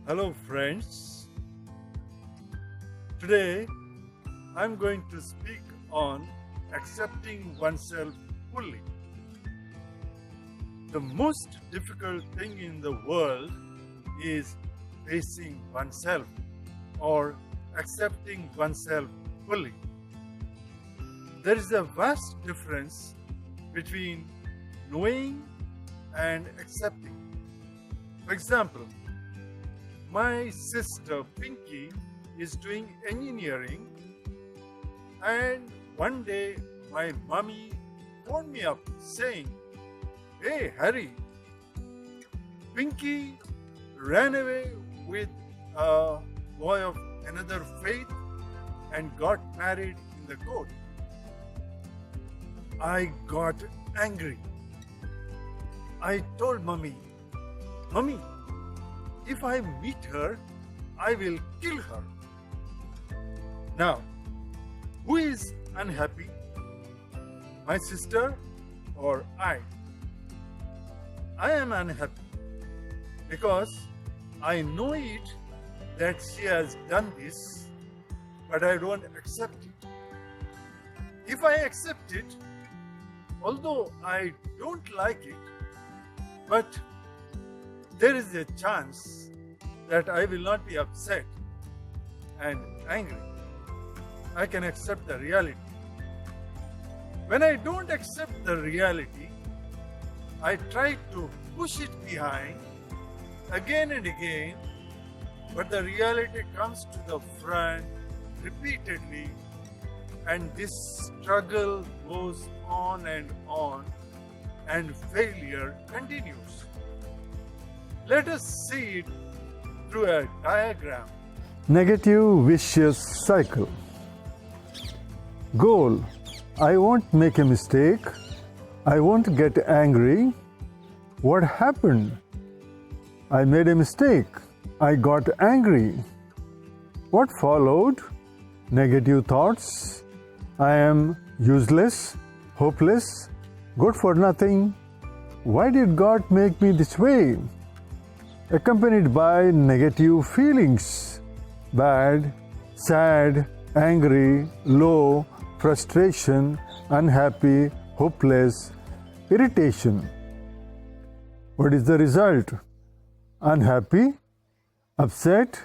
Hello friends, today I'm going to speak on accepting oneself fully. The most difficult thing in the world is facing oneself or accepting oneself fully. There is a vast difference between knowing and accepting. For example, my sister Pinky is doing engineering, and one day my mommy phoned me up saying, "Hey Harry, Pinky ran away with a boy of another faith and got married in the court." I got angry. I told mommy, "Mommy, if I meet her, I will kill her." Now, who is unhappy? My sister or I? I am unhappy because I know it that she has done this, but I don't accept it. If I accept it, although I don't like it, but there is a chance that I will not be upset and angry. I can accept the reality. When I don't accept the reality, I try to push it behind again and again, but the reality comes to the front repeatedly, and this struggle goes on, and failure continues. Let us see it through a diagram. Negative vicious cycle. Goal: I won't make a mistake. I won't get angry. What happened? I made a mistake. I got angry. What followed? Negative thoughts. I am useless, hopeless, good for nothing. Why did God make me this way? Accompanied by negative feelings: bad, sad, angry, low, frustration, unhappy, hopeless, irritation. What is the result? Unhappy, upset,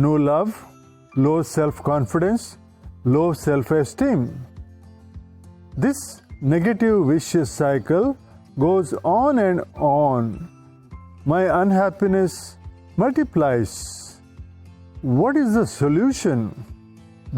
no love, low self-confidence, low self-esteem. This negative vicious cycle goes on and on. My unhappiness multiplies. What is the solution?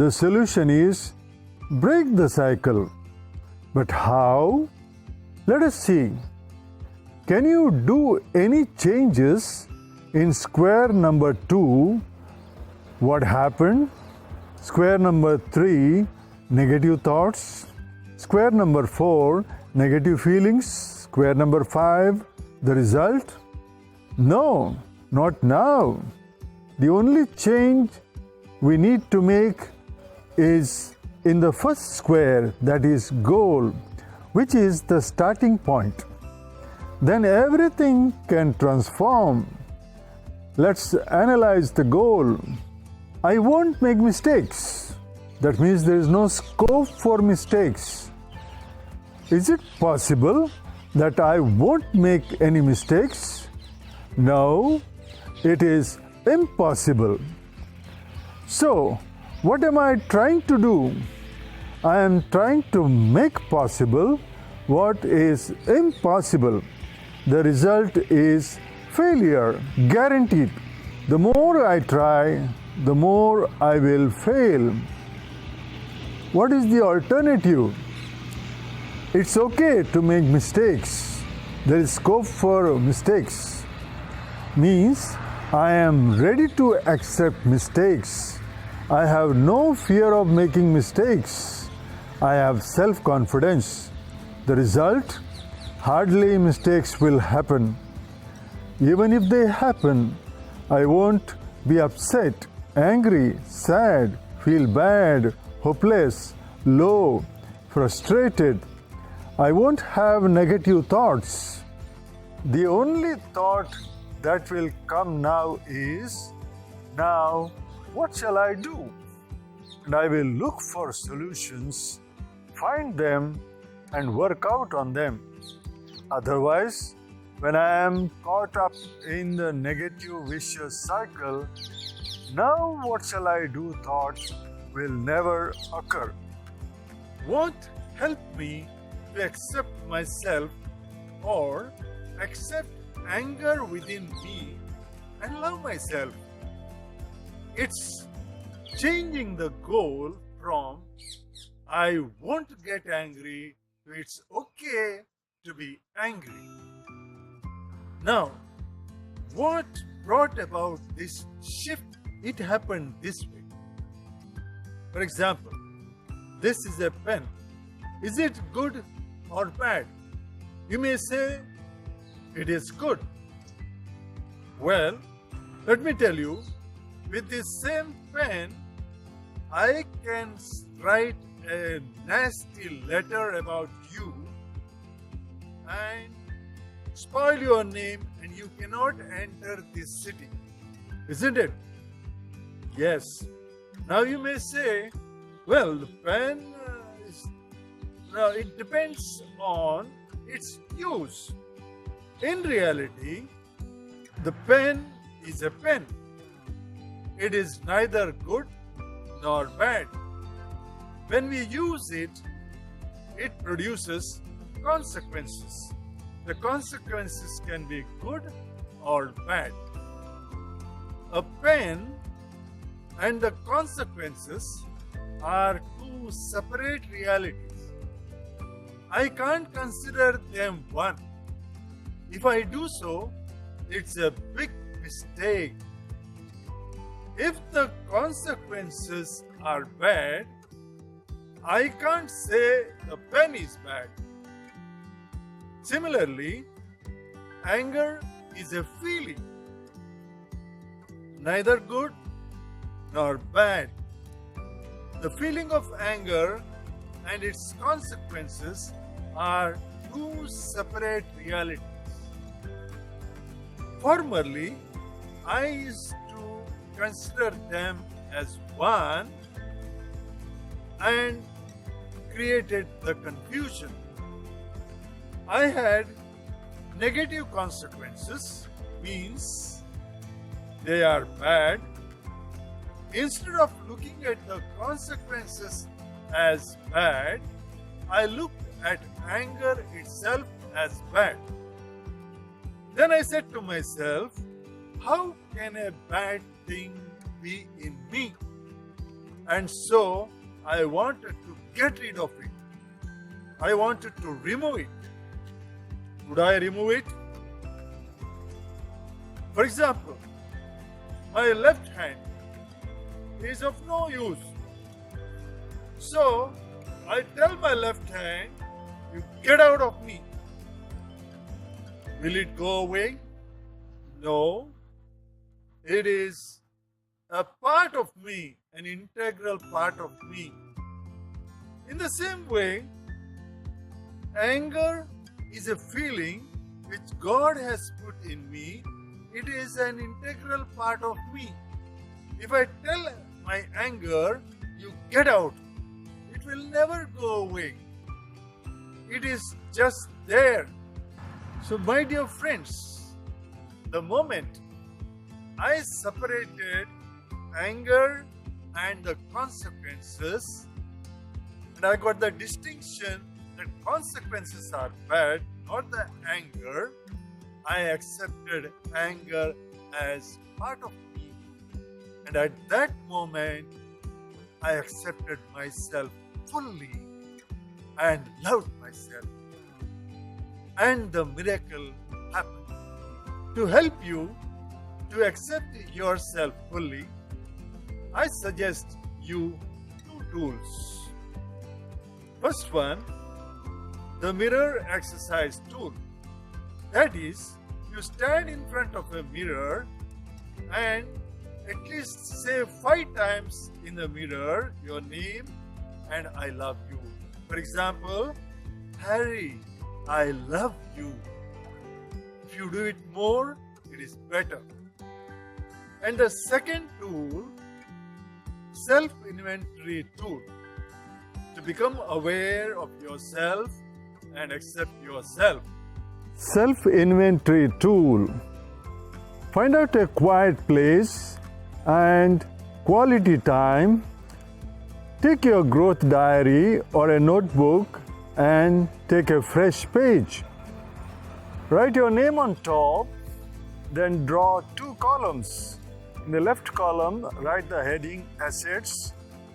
The solution is break the cycle. But how? Let us see. Can you do any changes in square number 2? What happened? Square number 3, negative thoughts. Square number 4, negative feelings. Square number 5, the result? No, not now. The only change we need to make is in the first square, that is goal, which is the starting point. Then everything can transform. Let's analyze the goal. I won't make mistakes. That means there is no scope for mistakes. Is it possible that I won't make any mistakes? No, it is impossible. So, what am I trying to do? I am trying to make possible what is impossible. The result is failure, guaranteed. The more I try, the more I will fail. What is the alternative? It's okay to make mistakes. There is scope for mistakes. Means I am ready to accept mistakes. I have no fear of making mistakes. I have self-confidence. The result? Hardly mistakes will happen. Even if they happen, I won't be upset, angry, sad, feel bad, hopeless, low, frustrated. I won't have negative thoughts. The only thought that will come now is, now what shall I do? And I will look for solutions, find them, and work out on them. Otherwise, when I am caught up in the negative vicious cycle, now what shall I do thought will never occur. Won't help me to accept myself or accept anger within me and love myself. It's changing the goal from I won't get angry to it's okay to be angry. Now, what brought about this shift? It happened this way. For example, this is a pen. Is it good or bad? You may say it is good. Well, let me tell you, with this same pen, I can write a nasty letter about you and spoil your name, and you cannot enter this city. Isn't it? Yes. Now you may say, well, the pen it depends on its use. In reality, the pen is a pen. It is neither good nor bad. When we use it, it produces consequences. The consequences can be good or bad. A pen and the consequences are two separate realities. I can't consider them one. If I do so, it's a big mistake. If the consequences are bad, I can't say the pen is bad. Similarly, anger is a feeling, neither good nor bad. The feeling of anger and its consequences are two separate realities. Formerly, I used to consider them as one and created the confusion. I had negative consequences, means they are bad. Instead of looking at the consequences as bad, I looked at anger itself as bad. Then I said to myself, how can a bad thing be in me? And so I wanted to get rid of it. I wanted to remove it. Could I remove it? For example, my left hand is of no use. So I tell my left hand, you get out of me. Will it go away? No. It is a part of me, an integral part of me. In the same way, anger is a feeling which God has put in me. It is an integral part of me. If I tell my anger, you get out, it will never go away. It is just there. So, my dear friends, the moment I separated anger and the consequences, and I got the distinction that consequences are bad, not the anger, I accepted anger as part of me. And at that moment, I accepted myself fully and loved myself. And the miracle happened. To help you to accept yourself fully, I suggest you two tools. First one, the mirror exercise tool. That is, you stand in front of a mirror and at least say 5 times in the mirror your name and I love you. For example, Harry, I love you. If you do it more, it is better. And the second tool, self-inventory tool, to become aware of yourself and accept yourself. Self-inventory tool. Find out a quiet place and quality time. Take your growth diary or a notebook and take a fresh page. Write your name on top, then draw 2 columns. In the left column, write the heading Assets,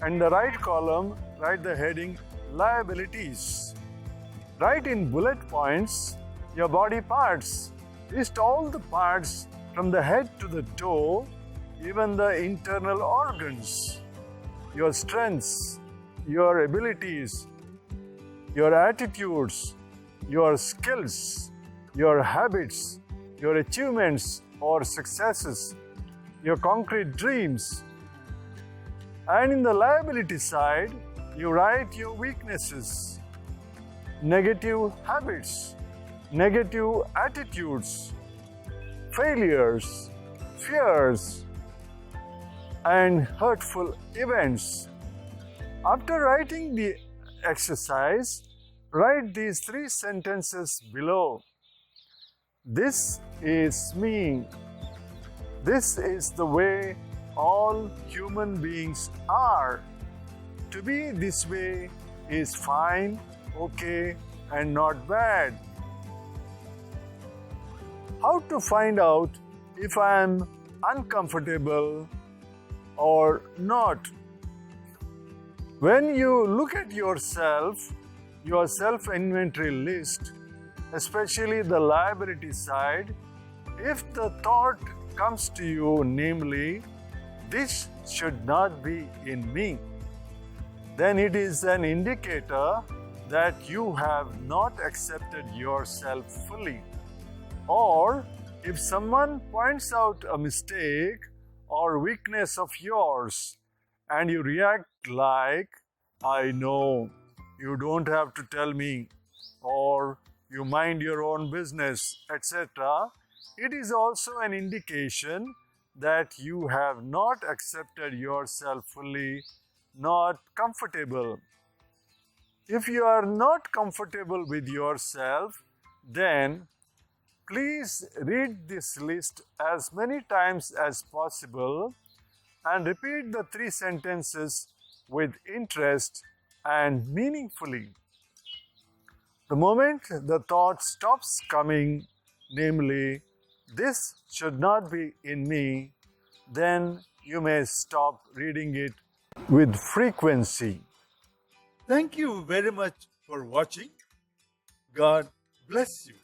and in the right column, write the heading Liabilities. Write in bullet points your body parts. List all the parts from the head to the toe, even the internal organs. Your strengths, your abilities, your attitudes, your skills, your habits, your achievements or successes, your concrete dreams. And in the liability side, you write your weaknesses, negative habits, negative attitudes, failures, fears, and hurtful events. After writing the exercise, write these 3 sentences below. This is me. This is the way all human beings are. To be this way is fine, okay, and not bad. How to find out if I am uncomfortable or not? When you look at yourself, your self-inventory list, especially the liability side, if the thought comes to you, namely, this should not be in me, then it is an indicator that you have not accepted yourself fully. Or if someone points out a mistake or weakness of yours and you react like, I know, you don't have to tell me, or you mind your own business, etc., it is also an indication that you have not accepted yourself fully, not comfortable. If you are not comfortable with yourself, then please read this list as many times as possible and repeat the 3 sentences with interest and meaningfully. The moment the thought stops coming, namely, this should not be in me, then you may stop reading it with frequency. Thank you very much for watching. God bless you.